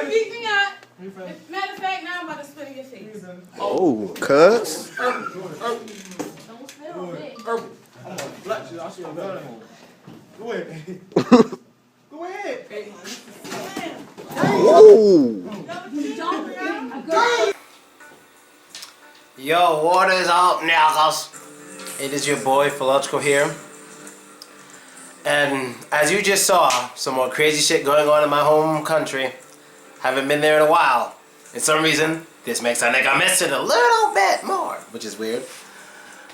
beat me up. Matter of fact, now I'm about to spit in your face. Oh, cuz. Don't spit on me. I'm gonna flex you. I see your gun home. Go ahead. Go ahead. Oh. Yo, what is up, niggas? It is your boy Philological here. And as you just saw, some more crazy shit going on in my home country. Haven't been there in a while. For some reason, this makes I think I miss it a little bit more, which is weird.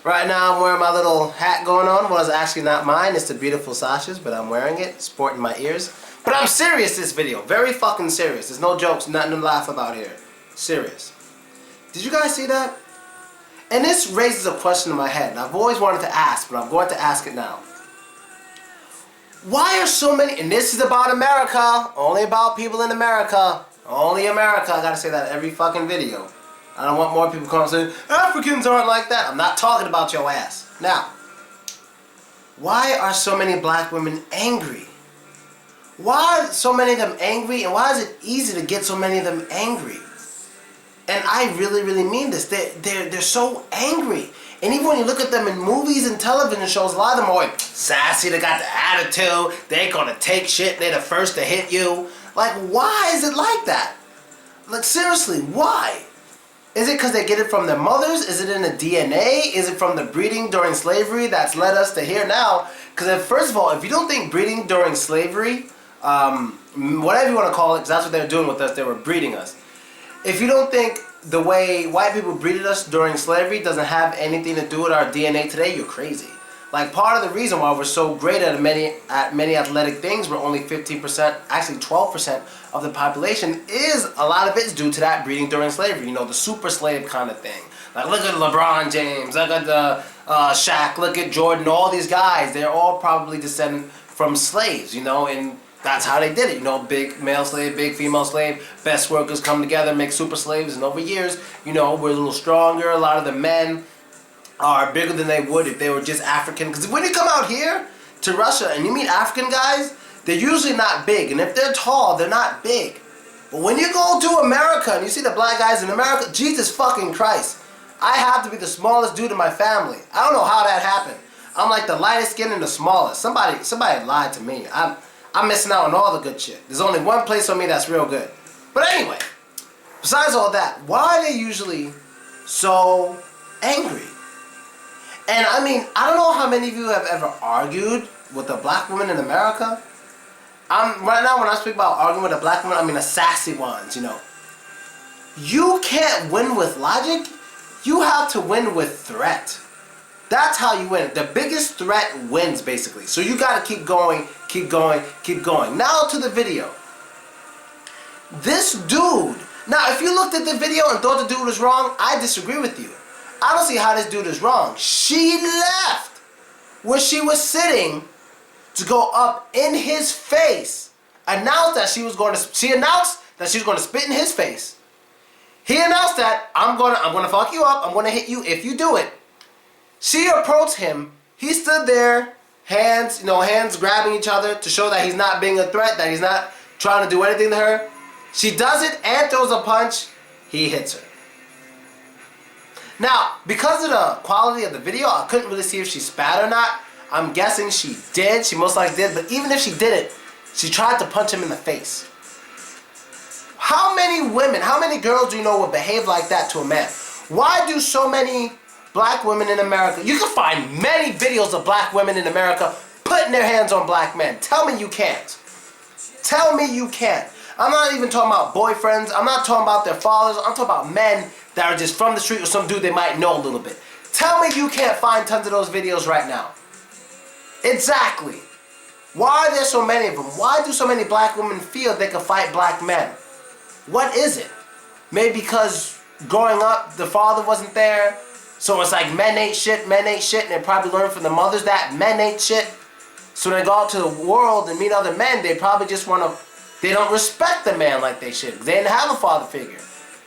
Right now I'm wearing my little hat going on. Well, it's actually not mine. It's the beautiful Sasha's, but I'm wearing it, sporting my ears. But I'm serious this video. Very fucking serious. There's no jokes, nothing to laugh about here. Serious. Did you guys see that? And this raises a question in my head, and I've always wanted to ask, but I'm going to ask it now. Why are so many, and this is about America, only about people in America, only America, I gotta say that every fucking video. I don't want more people coming saying, Africans aren't like that. I'm not talking about your ass. Now, why are so many black women angry? Why are so many of them angry, and why is it easy to get so many of them angry? And I really, really mean this. They're so angry. And even when you look at them in movies and television shows, a lot of them are like sassy, they got the attitude, they gonna take shit, they're the first to hit you. Like, why is it like that? Like, seriously, why? Is it because they get it from their mothers? Is it in the DNA? Is it from the breeding during slavery that's led us to here now? Because first of all, if you don't think breeding during slavery, whatever you want to call it, because that's what they were doing with us, they were breeding us. If you don't think the way white people breeded us during slavery doesn't have anything to do with our DNA today, you're crazy. Like, part of the reason why we're so great at many athletic things, we're only 15%, actually 12% of the population, is a lot of it's due to that breeding during slavery. You know, the super slave kind of thing. Like, look at LeBron James, look at the Shaq, look at Jordan, all these guys. They're all probably descended from slaves, you know, and that's how they did it. You know, big male slave, big female slave, best workers come together, make super slaves, and over years, you know, we're a little stronger. A lot of the men are bigger than they would if they were just African. Because when you come out here to Russia and you meet African guys, they're usually not big. And if they're tall, they're not big. But when you go to America and you see the black guys in America, Jesus fucking Christ, I have to be the smallest dude in my family. I don't know how that happened. I'm like the lightest skin and the smallest. Somebody lied to me. I'm missing out on all the good shit. There's only one place on me that's real good. But anyway, besides all that, why are they usually so angry? And I mean, I don't know how many of you have ever argued with a black woman in America. Right now, when I speak about arguing with a black woman, I mean the sassy ones, you know. You can't win with logic. You have to win with threat. That's how you win. The biggest threat wins, basically. So you gotta keep going, keep going, keep going. Now to the video. This dude, now if you looked at the video and thought the dude was wrong, I disagree with you. I don't see how this dude is wrong. She left where she was sitting to go up in his face. She announced that she was going to spit in his face. He announced that I'm gonna fuck you up, I'm gonna hit you if you do it. She approached him. He stood there, hands grabbing each other to show that he's not being a threat, that he's not trying to do anything to her. She does it and throws a punch. He hits her. Now, because of the quality of the video, I couldn't really see if she spat or not. I'm guessing she did. She most likely did. But even if she didn't, she tried to punch him in the face. How many women, how many girls do you know would behave like that to a man? Why do so many black women in America, you can find many videos of black women in America putting their hands on black men. Tell me you can't. Tell me you can't. I'm not even talking about boyfriends. I'm not talking about their fathers. I'm talking about men that are just from the street or some dude they might know a little bit. Tell me you can't find tons of those videos right now. Exactly. Why are there so many of them? Why do so many black women feel they can fight black men? What is it? Maybe because growing up, the father wasn't there. So it's like men ain't shit, and they probably learn from the mothers that men ain't shit. So when they go out to the world and meet other men, they probably just they don't respect the man like they should. They didn't have a father figure.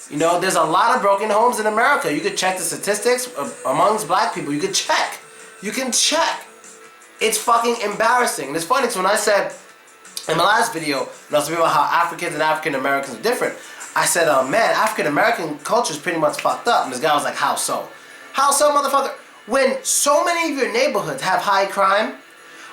You know, there's a lot of broken homes in America. You could check the statistics amongst black people. You could check. You can check. It's fucking embarrassing. And it's funny, because when I said In my last video, when I was talking about how Africans and African Americans are different, I said, man, African American culture is pretty much fucked up. And this guy was like, how so? How so, motherfucker? When so many of your neighborhoods have high crime,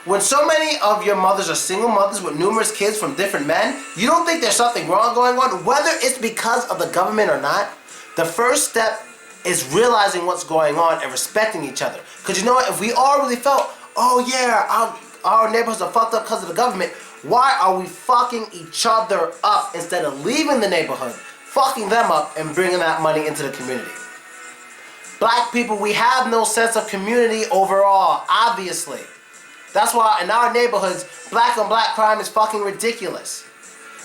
when so many of your mothers are single mothers with numerous kids from different men, you don't think there's something wrong going on? Whether it's because of the government or not, the first step is realizing what's going on and respecting each other. Because you know what? If we all really felt, oh yeah, our neighborhoods are fucked up because of the government, why are we fucking each other up instead of leaving the neighborhood, fucking them up, and bringing that money into the community? Black people, we have no sense of community overall, obviously. That's why in our neighborhoods, black on black crime is fucking ridiculous.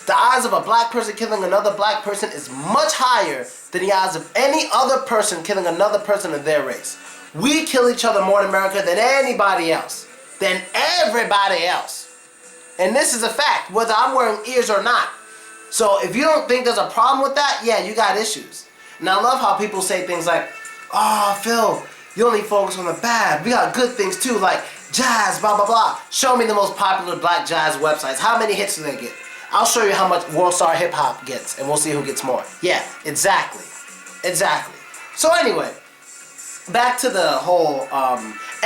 The odds of a black person killing another black person is much higher than the odds of any other person killing another person of their race. We kill each other more in America than anybody else. Than everybody else. And this is a fact, whether I'm wearing ears or not. So if you don't think there's a problem with that, yeah, you got issues. And I love how people say things like, oh, Phil, you only focus on the bad. We got good things too, like jazz, blah, blah, blah. Show me the most popular black jazz websites. How many hits do they get? I'll show you how much World Star Hip Hop gets, and we'll see who gets more. Yeah, exactly. Exactly. So anyway, back to the whole,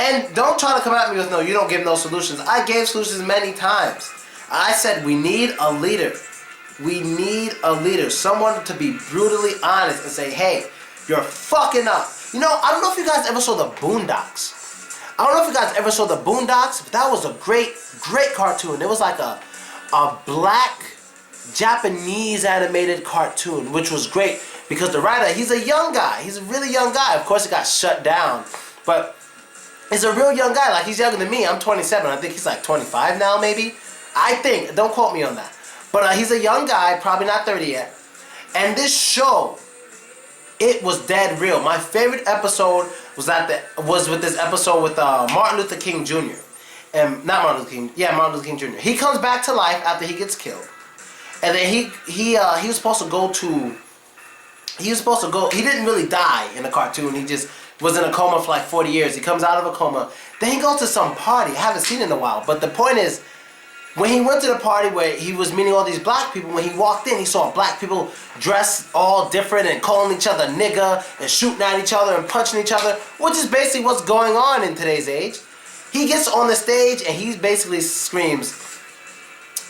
and don't try to come at me with, no, you don't give no solutions. I gave solutions many times. I said we need a leader. We need a leader. Someone to be brutally honest and say, hey, you're fucking up. You know, I don't know if you guys ever saw the Boondocks. I don't know if you guys ever saw the Boondocks, but that was a great, great cartoon. It was like a black Japanese animated cartoon, which was great because the writer, he's a young guy. He's a really young guy. Of course, it got shut down, but he's a real young guy. Like, he's younger than me. I'm 27. I think he's like 25 now, maybe. I think. Don't quote me on that. But he's a young guy, probably not 30 yet. And this show, it was dead real. My favorite episode was with this episode with Martin Luther King Jr. And not Martin Luther King. Yeah, Martin Luther King Jr. He comes back to life after he gets killed. And then he was supposed to go to. He didn't really die in the cartoon. He just was in a coma for like 40 years. He comes out of a coma. Then he goes to some party. I haven't seen it in a while. But the point is, when he went to the party where he was meeting all these black people, when he walked in, he saw black people dressed all different and calling each other nigga and shooting at each other and punching each other, which is basically what's going on in today's age. He gets on the stage and he basically screams,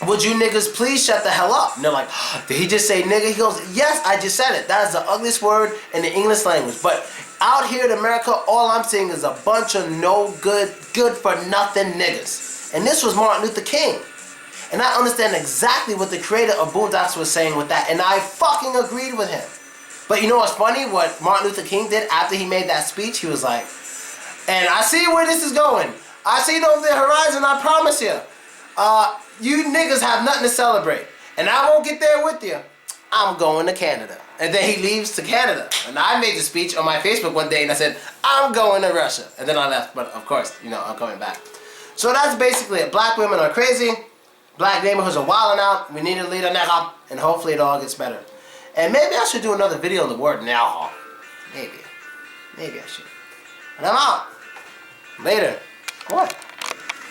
would you niggas please shut the hell up? And they're like, did he just say nigga? He goes, yes, I just said it. That is the ugliest word in the English language. But out here in America, all I'm seeing is a bunch of no good for nothing niggas. And this was Martin Luther King. And I understand exactly what the creator of Boondocks was saying with that. And I fucking agreed with him. But you know what's funny? What Martin Luther King did after he made that speech, he was like, and I see where this is going. I see it over the horizon, I promise you. You niggas have nothing to celebrate. And I won't get there with you. I'm going to Canada. And then he leaves to Canada. And I made the speech on my Facebook one day and I said, I'm going to Russia. And then I left. But of course, you know, I'm coming back. So that's basically it. Black women are crazy. Black neighborhoods are wilding out. We need a leader now. And hopefully it all gets better. And maybe I should do another video on the word now. Maybe. Maybe I should. And I'm out. Later. What?